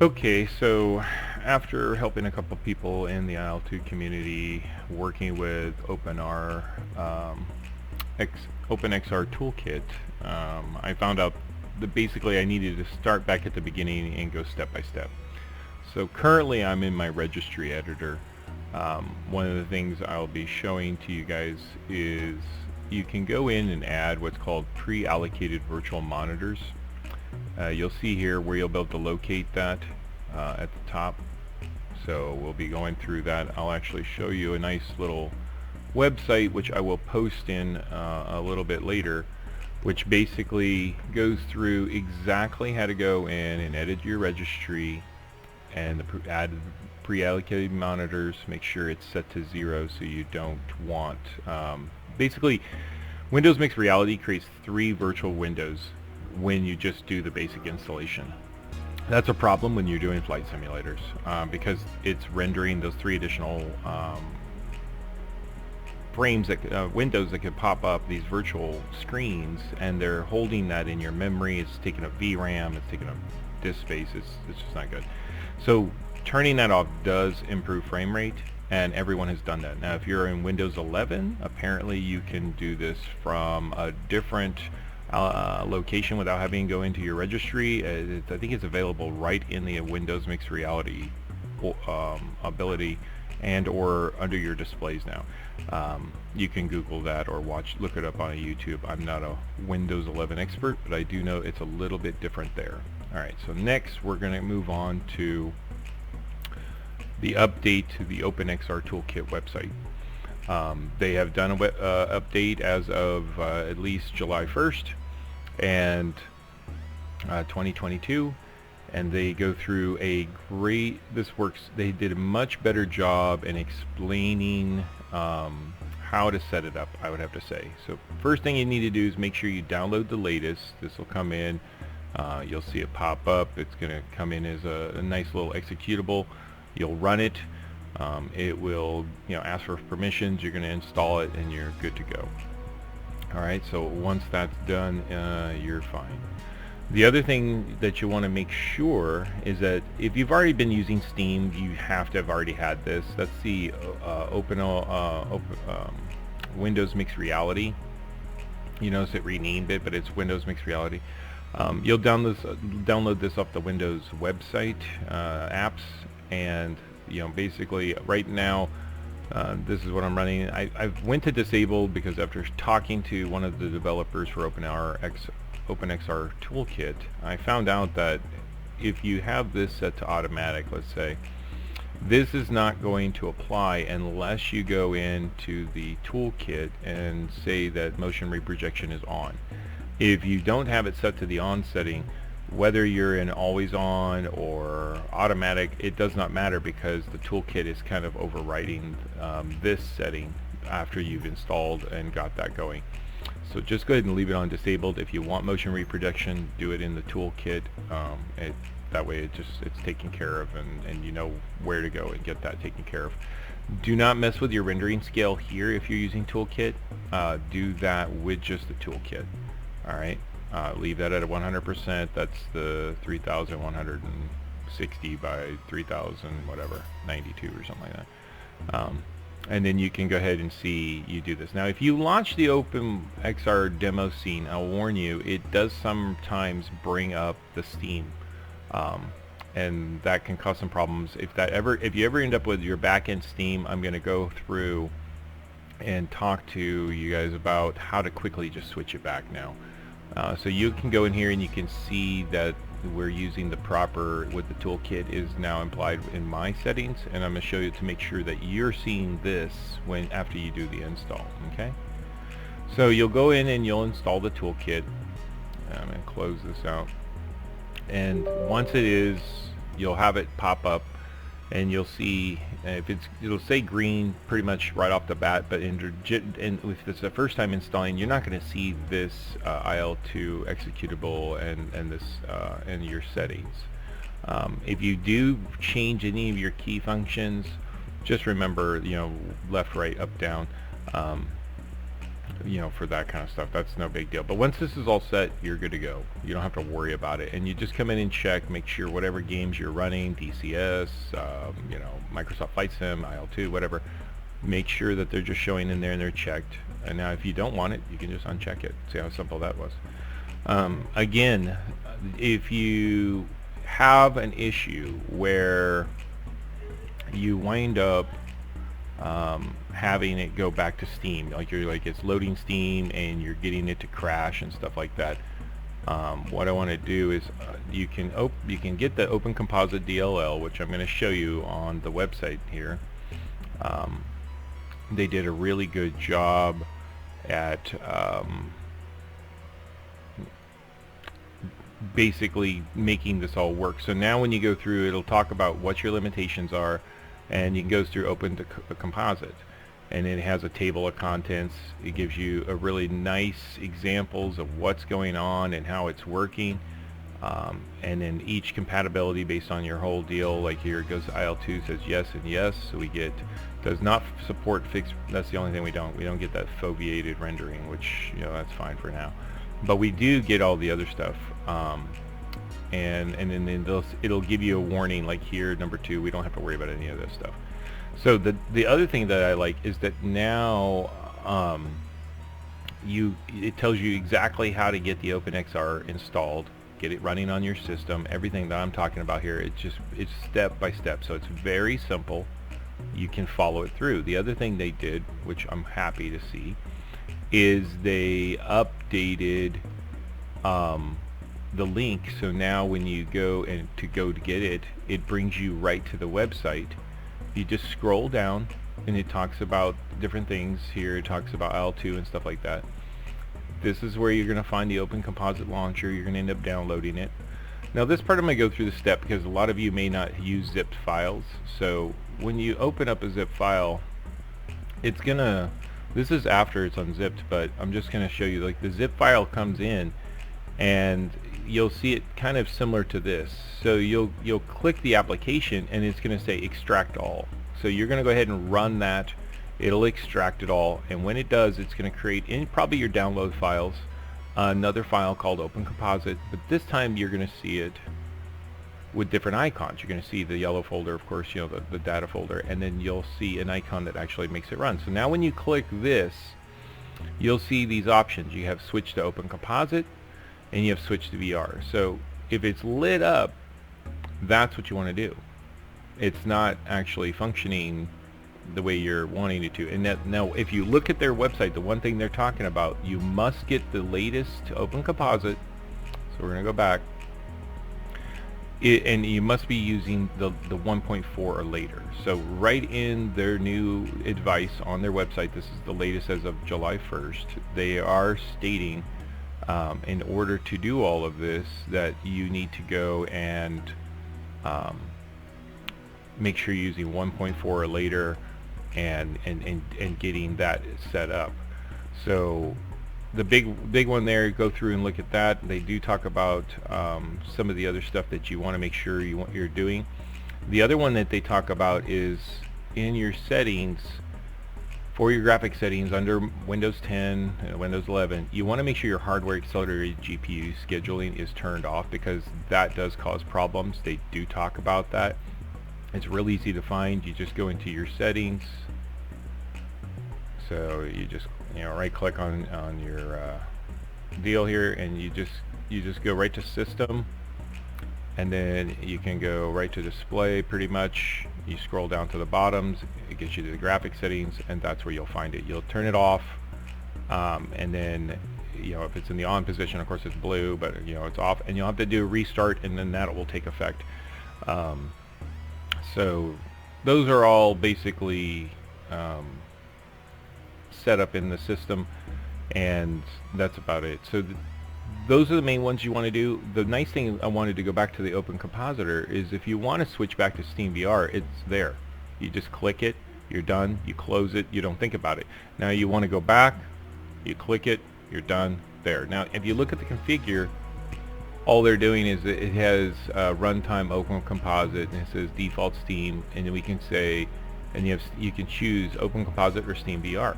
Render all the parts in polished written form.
Okay, so after helping a couple people in the IL2 community working with OpenXR Toolkit, I found out that basically I needed to start back at the beginning and go step by step. So currently I'm in my registry editor. One of the things I'll be showing to you guys is you can go in and add what's called pre-allocated virtual monitors. You'll see here where you'll be able to locate that at the top. So we'll be going through that. I'll actually show you a nice little website which I will post in a little bit later, which basically goes through exactly how to go in and edit your registry and add pre-allocated monitors. Make sure it's set to 0 so you don't want basically Windows Mixed Reality creates 3 virtual windows when you just do the basic installation. That's a problem when you're doing flight simulators because it's rendering those 3 additional frames that windows that could pop up, these virtual screens, and they're holding that in your memory. It's taking up VRAM, it's taking up disk space. It's just not good. So turning that off does improve frame rate, and everyone has done that. Now if you're in Windows 11, apparently you can do this from a different location without having to go into your registry. I think it's available right in the Windows Mixed Reality ability and or under your displays now. You can Google that or look it up on YouTube. I'm not a Windows 11 expert, but I do know it's a little bit different there. Alright, so next we're going to move on to the update to the OpenXR Toolkit website. They have done an update as of at least July 1st and 2022, and they go through they did a much better job in explaining how to set it up, I would have to say. So first thing you need to do is make sure you download the latest. This will come in, you'll see it pop up. It's going to come in as a nice little executable. You'll run it. It will ask for permissions. You're going to install it and you're good to go. Alright, so once that's done, you're fine. The other thing that you want to make sure is that if you've already been using Steam, you have to have already had this. That's the Windows Mixed Reality. You notice it renamed it, but it's Windows Mixed Reality. You'll download this off the Windows website apps, and basically right now this is what I'm running. I went to disable because after talking to one of the developers for OpenXR Toolkit, I found out that if you have this set to automatic, let's say, this is not going to apply unless you go into the toolkit and say that motion reprojection is on. If you don't have it set to the on setting, whether you're in always on or automatic, it does not matter because the toolkit is kind of overriding this setting after you've installed and got that going. So just go ahead and leave it on disabled. If you want motion reprojection, do it in the toolkit. That way it's taken care of, and you know where to go and get that taken care of. Do not mess with your rendering scale here if you're using toolkit. Do that with just the toolkit. Alright, leave that at 100%. That's the 3160 by 3000 whatever, 92 or something like that. And then you can go ahead and see you do this. Now if you launch the OpenXR demo scene, I'll warn you, it does sometimes bring up the Steam. And that can cause some problems. If you ever end up with your backend Steam, I'm going to go through and talk to you guys about how to quickly just switch it back now. So you can go in here and you can see that we're using the proper, what the toolkit is now implied in my settings, and I'm going to show you to make sure that you're seeing this after you do the install. Okay, so you'll go in and you'll install the toolkit. I'm going to close this out, and once it is, you'll have it pop up and you'll see it'll say green pretty much right off the bat, but if it's the first time installing, you're not going to see this IL2 executable and this in your settings. If you do change any of your key functions, just remember, left, right, up, down. you know, for that kind of stuff. That's no big deal. But once this is all set, you're good to go. You don't have to worry about it. And you just come in and check, make sure whatever games you're running, DCS, you know, Microsoft Flight Sim, IL2, whatever, make sure that they're just showing in there and they're checked. And now if you don't want it, you can just uncheck it. See how simple that was. Again, if you have an issue where you wind up having it go back to Steam, like it's loading Steam and you're getting it to crash and stuff like that, what I want to do is you can get the OpenComposite DLL, which I'm going to show you on the website here. They did a really good job at basically making this all work. So now when you go through, it'll talk about what your limitations are, and you can go through OpenComposite, and it has a table of contents. It gives you a really nice examples of what's going on and how it's working, and then each compatibility based on your whole deal. Like here it goes, IL2 says yes and yes, so we get does not support fixed. That's the only thing we don't get that foveated rendering, which, you know, that's fine for now, but we do get all the other stuff. And then it'll give you a warning, like here, number 2, we don't have to worry about any of this stuff. So the other thing that I like is that now it tells you exactly how to get the OpenXR installed, get it running on your system. Everything that I'm talking about here, it's step by step, so it's very simple. You can follow it through. The other thing they did, which I'm happy to see, is they updated the link. So now when you go to get it, it brings you right to the website. You just scroll down and it talks about different things. Here it talks about IL2 and stuff like that. This is where you're going to find the OpenComposite launcher. You're going to end up downloading it. Now this part I'm going to go through the step because a lot of you may not use zipped files. So when you open up a zip file, it's gonna, this is after it's unzipped, but I'm just going to show you, like, the zip file comes in and you'll see it kind of similar to this. So you'll click the application and it's going to say extract all. So you're going to go ahead and run that. It'll extract it all, and when it does, it's going to create in probably your download files another file called OpenComposite, but this time you're going to see it with different icons. You're going to see the yellow folder, of course, you know, the data folder, and then you'll see an icon that actually makes it run. So now when you click this, you'll see these options. You have switch to OpenComposite and you have switch to VR. So if it's lit up, that's what you want to do. It's not actually functioning the way you're wanting it to. And that, now if you look at their website, the one thing they're talking about, you must get the latest OpenComposite. So we're going to go back, and you must be using the 1.4 or later. So right in their new advice on their website, this is the latest as of July 1st, they are stating in order to do all of this that you need to go and make sure you're using 1.4 or later and getting that set up. So the big one there, go through and look at that. They do talk about some of the other stuff that you want to make sure you're doing. The other one that they talk about is in your settings, for your graphic settings under Windows 10 and Windows 11, you want to make sure your hardware accelerated GPU scheduling is turned off, because that does cause problems. They do talk about that. It's real easy to find. You just go into your settings. So you just, you know, right click on your deal here, and you just go right to system, and then you can go right to display. Pretty much you scroll down to the bottoms, it gets you to the graphic settings, and that's where you'll find it. You'll turn it off, and then, you know, if it's in the on position, of course it's blue, but you know it's off, and you'll have to do a restart, and then that will take effect. So those are all basically set up in the system, and that's about it. So those are the main ones you want to do. The nice thing, I wanted to go back to the OpenCompositor, is if you want to switch back to SteamVR, it's there. You just click it, you're done, you close it, you don't think about it. Now you want to go back, you click it, you're done, there. Now if you look at the configure, all they're doing is it has runtime OpenComposite, and it says default Steam, and then we can say, and you can choose OpenComposite or SteamVR.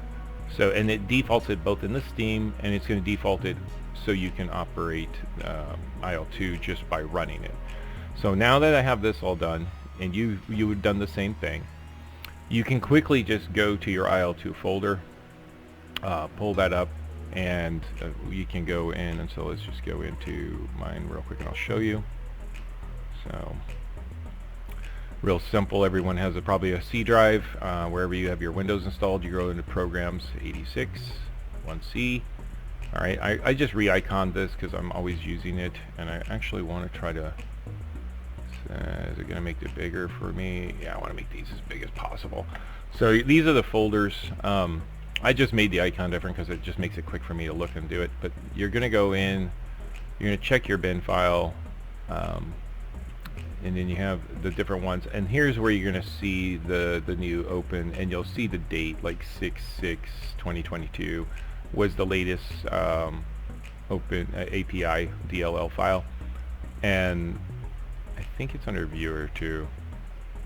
So, and it defaults it both in the Steam, and it's going to default it so you can operate IL2 just by running it. So now that I have this all done, and you have done the same thing, you can quickly just go to your IL2 folder, pull that up, and you can go in. And so let's just go into mine real quick and I'll show you. So real simple. Everyone has probably a C drive. Wherever you have your Windows installed, you go into Programs, 86, 1C. Alright, I just re-iconed this because I'm always using it, and I actually want to try to... is it going to make it bigger for me? Yeah, I want to make these as big as possible. So these are the folders. I just made the icon different because it just makes it quick for me to look and do it. But you're going to go in, you're going to check your bin file, and then you have the different ones. And here's where you're going to see the new open, and you'll see the date, like 6/6/2022 was the latest open API DLL file. And I think it's under viewer too.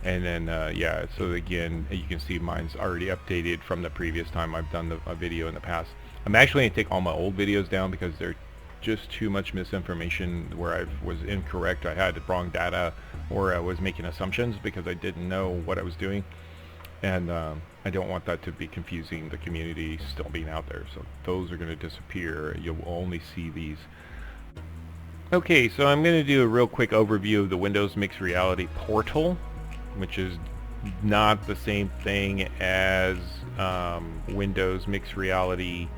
And then yeah, so again, you can see mine's already updated from the previous time I've done a video in the past. I'm actually going to take all my old videos down because they're just too much misinformation where I was incorrect. I had the wrong data, or I was making assumptions because I didn't know what I was doing. And I don't want that to be confusing the community still being out there. So those are going to disappear. You'll only see these. Okay, so I'm going to do a real quick overview of the Windows Mixed Reality portal, which is not the same thing as Windows Mixed Reality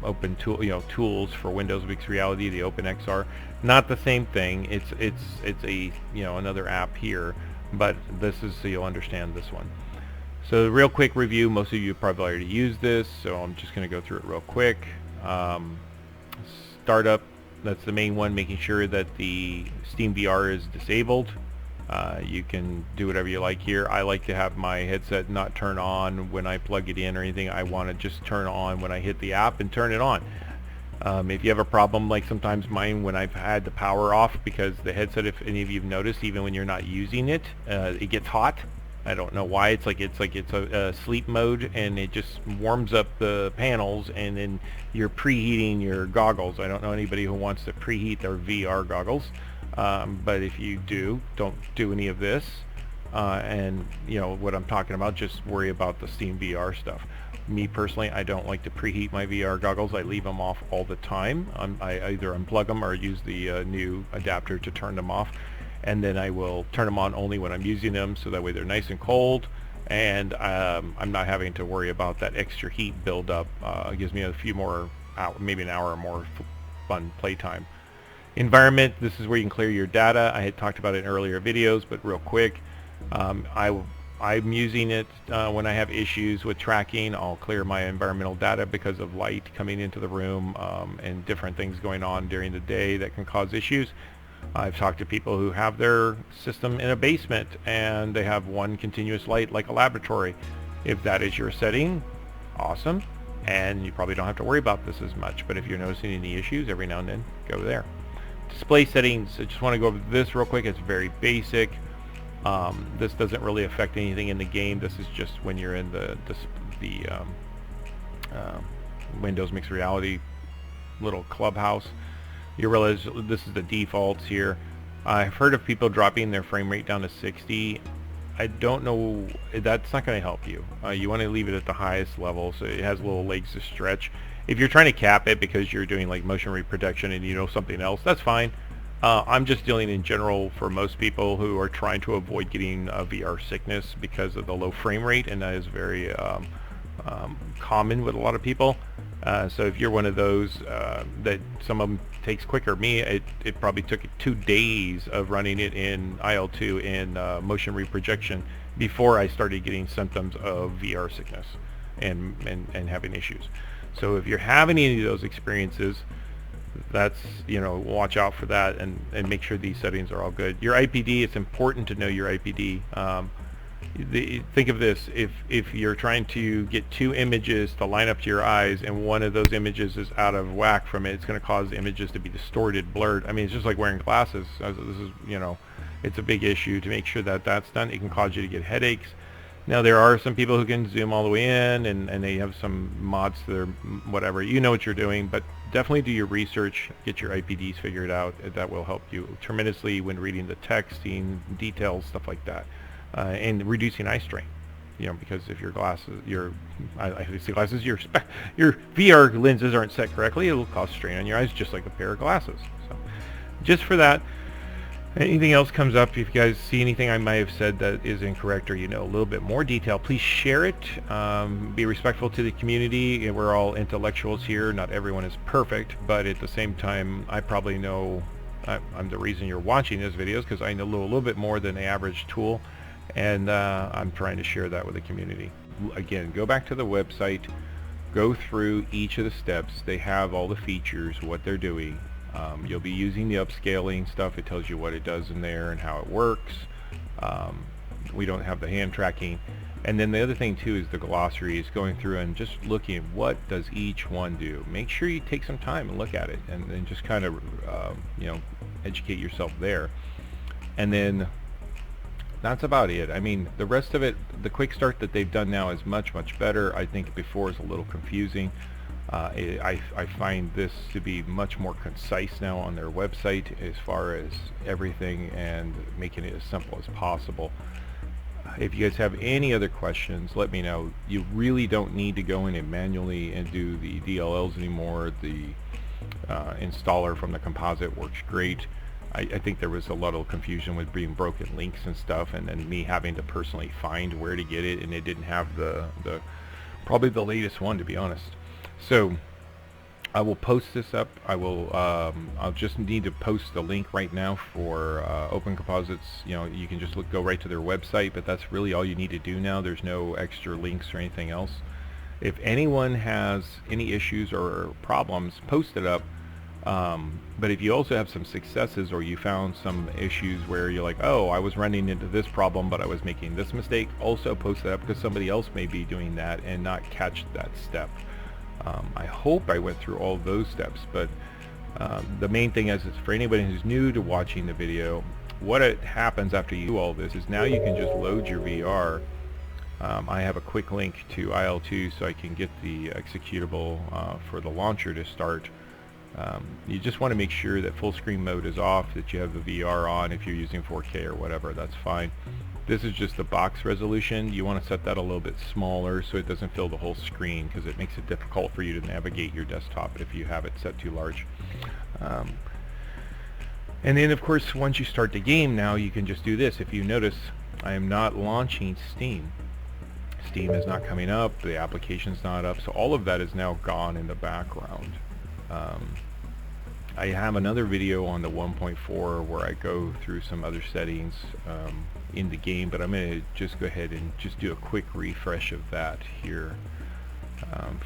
open tool, tools for Windows Mixed Reality, the OpenXR. Not the same thing. It's a another app here, but this is so you'll understand this one. So real quick review. Most of you probably already used this, so I'm just going to go through it real quick. Startup. That's the main one, making sure that the Steam VR is disabled. You can do whatever you like here. I like to have my headset not turn on when I plug it in or anything. I want to just turn on when I hit the app and turn it on. If you have a problem like sometimes mine when I've had the power off, because the headset, if any of you have noticed, even when you're not using it, it gets hot. I don't know why. It's like it's a sleep mode, and it just warms up the panels, and then you're preheating your goggles. I don't know anybody who wants to preheat their VR goggles, but if you do, don't do any of this. And what I'm talking about, just worry about the Steam VR stuff. Me personally, I don't like to preheat my VR goggles. I leave them off all the time. I either unplug them or use the new adapter to turn them off. And then I will turn them on only when I'm using them, so that way they're nice and cold, and I'm not having to worry about that extra heat buildup. It gives me a few more hours, maybe an hour or more fun playtime. Environment, this is where you can clear your data. I had talked about it in earlier videos, but real quick, I'm using it when I have issues with tracking. I'll clear my environmental data because of light coming into the room and different things going on during the day that can cause issues. I've talked to people who have their system in a basement and they have one continuous light like a laboratory. If that is your setting, awesome, and you probably don't have to worry about this as much. But if you're noticing any issues, every now and then go there. Display settings, I just want to go over this real quick. It's very basic. This doesn't really affect anything in the game. This is just when you're in the Windows Mixed Reality little clubhouse. You realize this is the defaults here. I've heard of people dropping their frame rate down to 60. I don't know, that's not going to help you. You want to leave it at the highest level so it has little legs to stretch. If you're trying to cap it because you're doing like motion reproduction and you know something else, that's fine. I'm just dealing in general for most people who are trying to avoid getting VR sickness because of the low frame rate, and that is very common with a lot of people. So if you're one of those that some of them takes quicker, me it probably took 2 days of running it in IL2 in motion reprojection before I started getting symptoms of VR sickness and having issues. So if you're having any of those experiences, that's watch out for that and make sure these settings are all good. Your IPD, it's important to know your IPD. Think of this, if you're trying to get 2 images to line up to your eyes and one of those images is out of whack from it, it's going to cause the images to be distorted, blurred. I mean, it's just like wearing glasses. This is, it's a big issue to make sure that that's done. It can cause you to get headaches. Now there are some people who can zoom all the way in, and they have some mods to their whatever. You know what you're doing, but definitely do your research, get your IPDs figured out. That will help you tremendously when reading the texting, details, stuff like that, and reducing eye strain. You know, because if your glasses, I say glasses, your VR lenses aren't set correctly, it will cause strain on your eyes, just like a pair of glasses. So, just for that. Anything else comes up, if you guys see anything I might have said that is incorrect, or you know a little bit more detail, please share it. Be respectful to the community. We're all intellectuals here. Not everyone is perfect, but at the same time, I probably know I'm the reason you're watching this videos, because I know a little bit more than the average tool, and I'm trying to share that with the community. Again, go back to the website, go through each of the steps. They have all the features, what they're doing. You'll be using the upscaling stuff. It tells you what it does in there and how it works. We don't have the hand tracking. And then the other thing too is the glossary is going through and just looking at what does each one do. Make sure you take some time and look at it, and then just kind of you know, educate yourself there. And then that's about it. I mean, the rest of it, the quick start that they've done now is much better. I think before is a little confusing. I find this to be much more concise now on their website as far as everything, and making it as simple as possible. If you guys have any other questions, let me know. You really don't need to go in and manually and do the DLLs anymore. The installer from the composite works great. I think there was a lot of confusion with being broken links and stuff, and then me having to personally find where to get it, and it didn't have the probably the latest one, to be honest. So I will post this up. I'll just need to post the link right now for OpenComposites. You know, you can just go right to their website, but that's really all you need to do now. There's no extra links or anything else. If anyone has any issues or problems, post it up. But if you also have some successes, or you found some issues where you're like, oh, I was running into this problem but I was making this mistake, also post it up, because somebody else may be doing that and not catch that step. I hope I went through all those steps, but the main thing is for anybody who's new to watching the video, what happens after you do all this is now you can just load your VR. I have a quick link to IL2 so I can get the executable for the launcher to start. You just want to make sure that full screen mode is off, that you have the VR on. If you're using 4K or whatever, that's fine. This is just the box resolution. You want to set that a little bit smaller so it doesn't fill the whole screen, because it makes it difficult for you to navigate your desktop if you have it set too large. And then of course, once you start the game, now you can just do this. If you notice, I am not launching Steam. Steam is not coming up, the application's not up, so all of that is now gone in the background. I have another video on the 1.4 where I go through some other settings in the game, but I'm going to just go ahead and just do a quick refresh of that here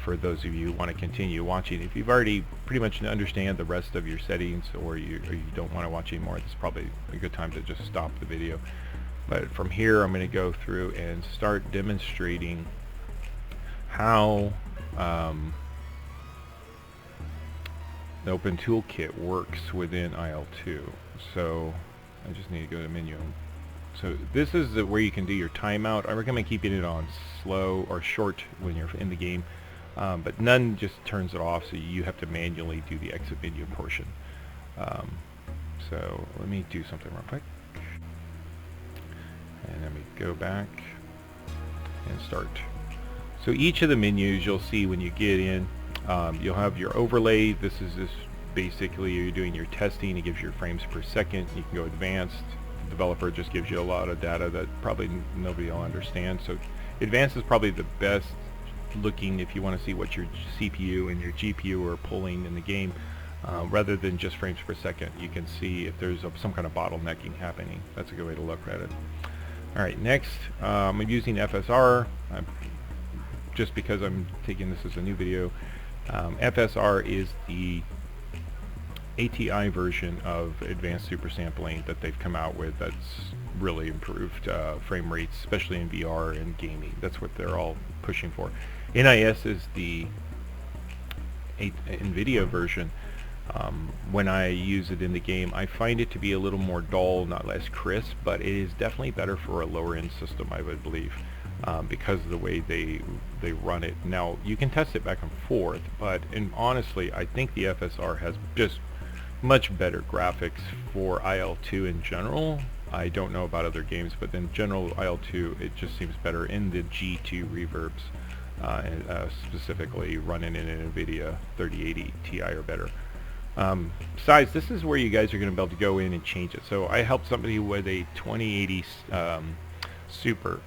for those of you who want to continue watching. If you've already pretty much understand the rest of your settings, or you don't want to watch anymore, this is probably a good time to just stop the video. But from here I'm going to go through and start demonstrating how the Open Toolkit works within IL2. So I just need to go to menu. So this is where you can do your timeout. I recommend keeping it on slow or short when you're in the game, but none just turns it off, so you have to manually do the exit menu portion. So let me do something real quick, and let me go back and start. So each of the menus you'll see when you get in, you'll have your overlay. This is basically you're doing your testing. It gives you your frames per second. You can go advanced. The developer just gives you a lot of data that probably nobody will understand. So advanced is probably the best looking if you want to see what your CPU and your GPU are pulling in the game, rather than just frames per second. You can see if there's some kind of bottlenecking happening. That's a good way to look at it. Alright, next I'm using FSR just because I'm taking this as a new video. FSR is the ATI version of advanced super sampling that they've come out with that's really improved frame rates, especially in VR and gaming. That's what they're all pushing for. NIS is the NVIDIA version. When I use it in the game, I find it to be a little more dull, not less crisp, but it is definitely better for a lower end system, I would believe. because of the way they run it. Now you can test it back and forth, but honestly, I think the FSR has just much better graphics for IL2 in general. I don't know about other games, but in general, IL2, it just seems better in the G2 reverbs, specifically running in an NVIDIA 3080 Ti or better. Besides, this is where you guys are going to be able to go in and change it. So I helped somebody with a 2080 Super,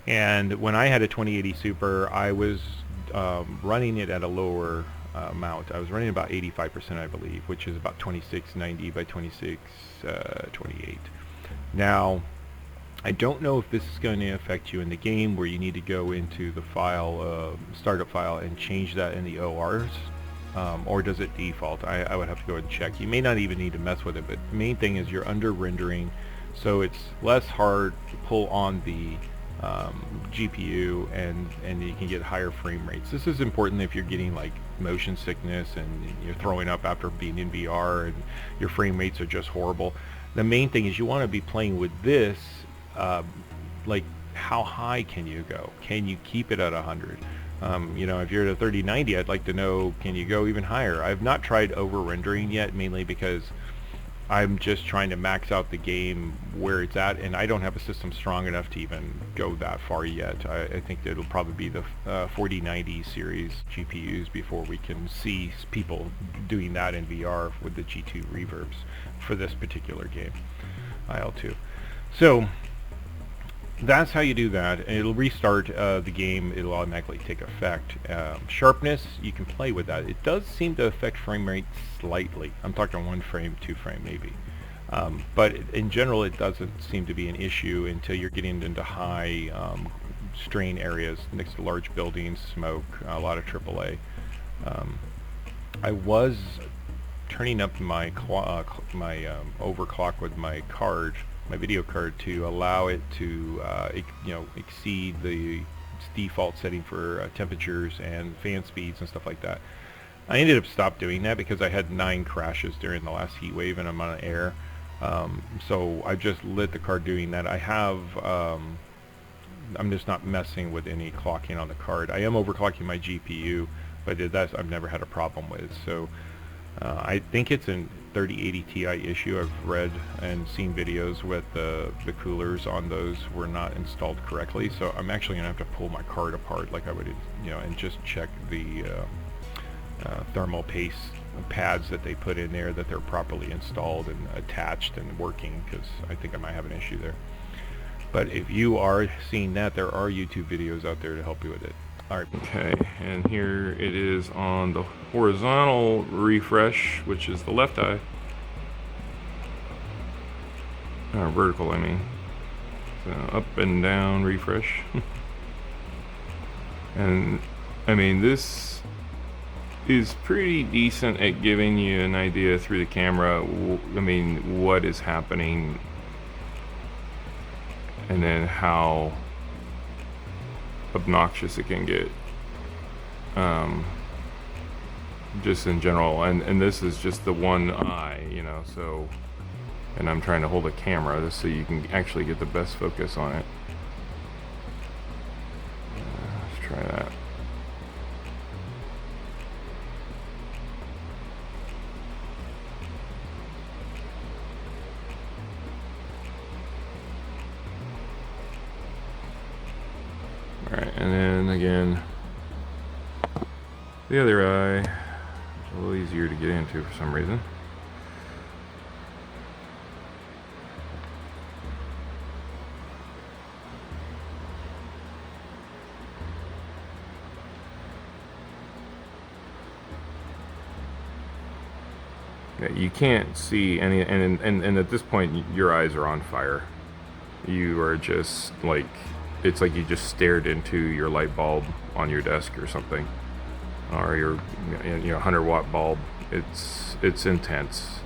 and when I had a 2080 Super, I was running it at a lower mount. I was running about 85%, I believe, which is about 2690 by 2628. Now, I don't know if this is going to affect you in the game where you need to go into the file, startup file, and change that in the ORs, or does it default? I would have to go and check. You may not even need to mess with it, but the main thing is you're under rendering, so it's less hard to pull on the GPU, and you can get higher frame rates. This is important if you're getting like motion sickness and you're throwing up after being in VR and your frame rates are just horrible. The main thing is you want to be playing with this, like how high can you go? Can you keep it at 100? You know, if you're at a 3090, I'd like to know, can you go even higher? I've not tried over rendering yet, mainly because I'm just trying to max out the game where it's at, and I don't have a system strong enough to even go that far yet. I think that it'll probably be the 4090 series GPUs before we can see people doing that in VR with the G2 reverbs for this particular game, IL2. So that's how you do that, and it'll restart the game. It'll automatically take effect. Sharpness, you can play with that. It does seem to affect frame rate slightly. I'm talking 1 frame, 2 frame maybe. But in general, it doesn't seem to be an issue until you're getting into high strain areas next to large buildings, smoke, a lot of AAA. I was turning up my overclock with my card, my video card, to allow it to exceed the default setting for temperatures and fan speeds and stuff like that. I ended up stopped doing that because I had 9 crashes during the last heat wave and I'm on air. So I just lit the card doing that. I have I'm just not messing with any clocking on the card. I am overclocking my GPU, but that I've never had a problem with. So I think it's a 3080 Ti issue. I've read and seen videos with the coolers on those were not installed correctly. So I'm actually going to have to pull my card apart like I would, and just check the thermal paste pads that they put in there, that they're properly installed and attached and working, because I think I might have an issue there. But if you are seeing that, there are YouTube videos out there to help you with it. Alright. Okay, and here it is on the horizontal refresh, which is the left eye. Vertical, I mean. So up and down refresh. And I mean, this is pretty decent at giving you an idea through the camera, I mean, what is happening, and then how obnoxious it can get, just in general. And this is just the one eye, so, and I'm trying to hold a camera just so you can actually get the best focus on it. Let's try that. Alright, and then again, the other eye is a little easier to get into for some reason. Yeah, you can't see any, and at this point your eyes are on fire. You are just like, it's like you just stared into your light bulb on your desk or something, or your 100-watt bulb. It's intense.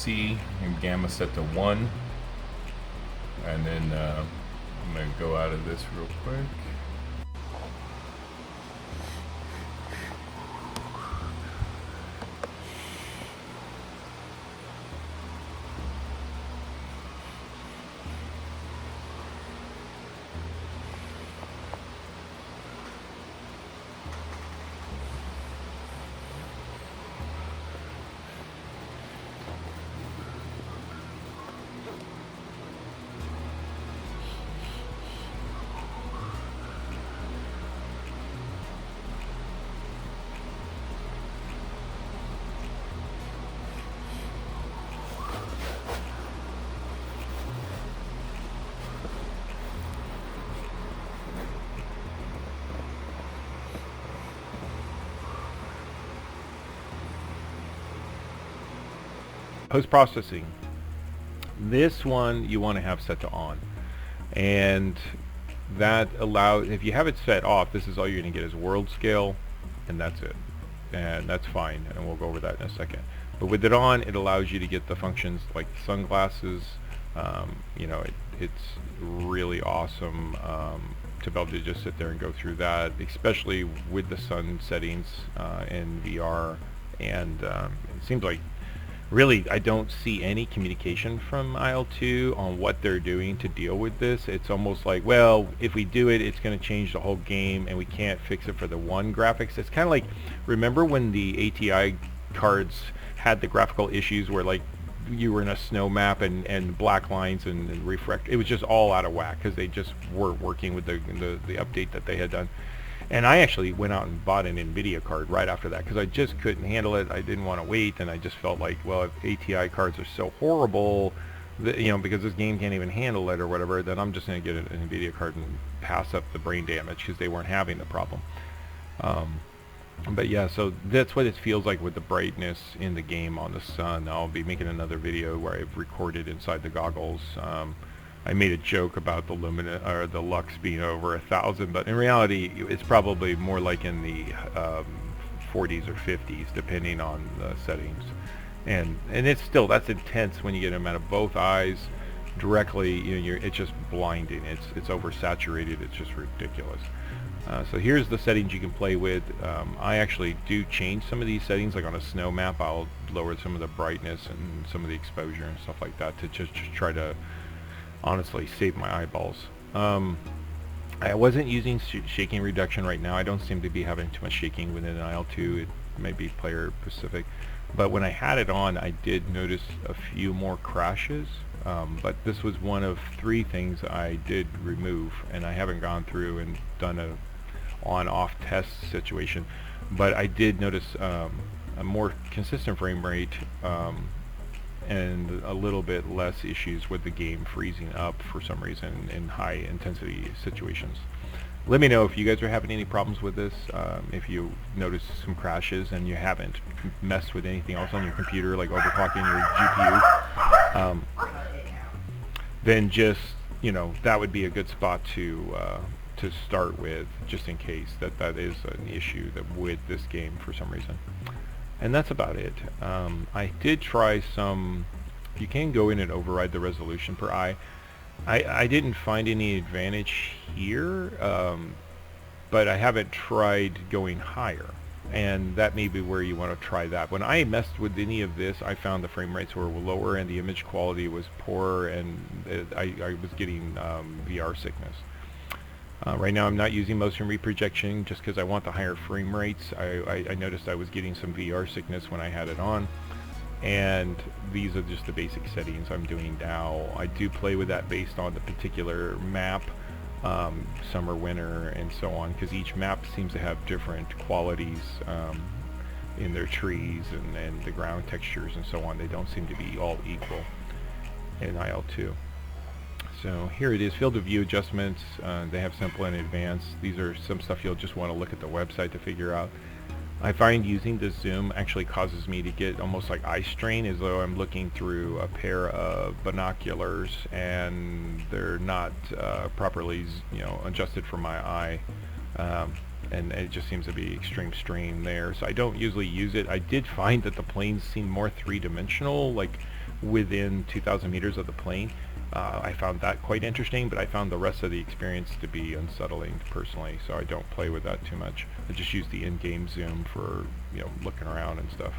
C and gamma set to 1. And then I'm going to go out of this real quick. Post-processing. This one you want to have set to on, and that allows, if you have it set off, this is all you're going to get is world scale, and that's it, and that's fine, and we'll go over that in a second. But with it on, it allows you to get the functions like sunglasses. You know, it's really awesome to be able to just sit there and go through that, especially with the sun settings in VR. And it seems like really I don't see any communication from Il2 on what they're doing to deal with this. It's almost like, well, if we do it, it's going to change the whole game, and we can't fix it for the one graphics. It's kind of like, remember when the ATI cards had the graphical issues where like you were in a snow map and black lines and refract, it was just all out of whack because they just weren't working with the update that they had done. And I actually went out and bought an NVIDIA card right after that because I just couldn't handle it. I didn't want to wait, and I just felt like, well, if ATI cards are so horrible, that, you know, because this game can't even handle it or whatever, then I'm just going to get an NVIDIA card and pass up the brain damage because they weren't having the problem. But yeah, so that's what it feels like with the brightness in the game on the sun. I'll be making another video where I've recorded inside the goggles. I made a joke about the or the lux being over 1,000, but in reality, it's probably more like in the 40s or 50s, depending on the settings. And it's still, that's intense when you get them out of both eyes directly. You know, it's just blinding. It's oversaturated. It's just ridiculous. So here's the settings you can play with. I actually do change some of these settings, like on a snow map. I'll lower some of the brightness and some of the exposure and stuff like that to just try to honestly save my eyeballs. I wasn't using shaking reduction right now. I don't seem to be having too much shaking within Il2. It may be player specific, but when I had it on, I did notice a few more crashes. But this was one of 3 things I did remove, and I haven't gone through and done a on-off test situation. But I did notice a more consistent frame rate and a little bit less issues with the game freezing up for some reason in high intensity situations. Let me know if you guys are having any problems with this. If you notice some crashes and you haven't messed with anything else on your computer, like overclocking your GPU, then just, you know, that would be a good spot to start with, just in case that is an issue with this game for some reason. And that's about it. I did try some, you can go in and override the resolution per eye. I didn't find any advantage here, but I haven't tried going higher, and that may be where you want to try that. When I messed with any of this, I found the frame rates were lower and the image quality was poor, and I was getting VR sickness. Right now I'm not using motion reprojection just because I want the higher frame rates. I noticed I was getting some VR sickness when I had it on, and these are just the basic settings I'm doing now. I do play with that based on the particular map, summer, winter, and so on, because each map seems to have different qualities in their trees and the ground textures and so on. They don't seem to be all equal in Il2. So here it is, field of view adjustments. They have simple and advanced. These are some stuff you'll just want to look at the website to figure out. I find using the zoom actually causes me to get almost like eye strain, as though I'm looking through a pair of binoculars and they're not properly, you know, adjusted for my eye. And it just seems to be extreme strain there. So I don't usually use it. I did find that the planes seem more three-dimensional, like within 2,000 meters of the plane. I found that quite interesting, but I found the rest of the experience to be unsettling personally, so I don't play with that too much. I just use the in-game zoom for, you know, looking around and stuff.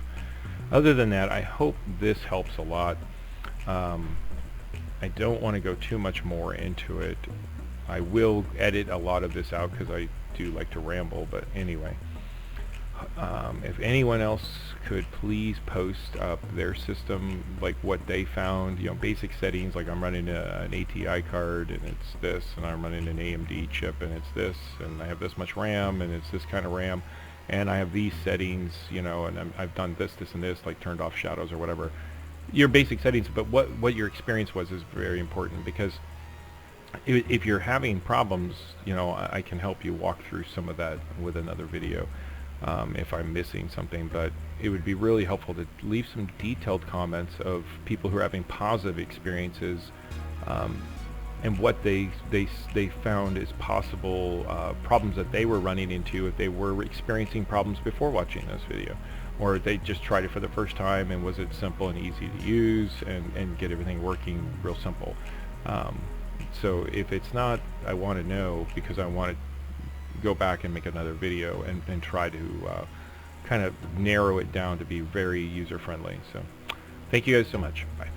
Other than that, I hope this helps a lot. I don't want to go too much more into it. I will edit a lot of this out because I do like to ramble, but anyway. If anyone else could please post up their system, like what they found, you know, basic settings, like I'm running an ATI card and it's this, and I'm running an AMD chip and it's this, and I have this much RAM and it's this kind of RAM, and I have these settings, you know, and I've done this, this, and this, like turned off shadows or whatever. Your basic settings, but what your experience was is very important, because if you're having problems, you know, I can help you walk through some of that with another video. If I'm missing something, but it would be really helpful to leave some detailed comments of people who are having positive experiences, and what they found is possible problems that they were running into if they were experiencing problems before watching this video, or they just tried it for the first time and was it simple and easy to use and get everything working real simple. So if it's not, I want to know, because I want to go back and make another video and try to kind of narrow it down to be very user friendly. So thank you guys so much. Bye.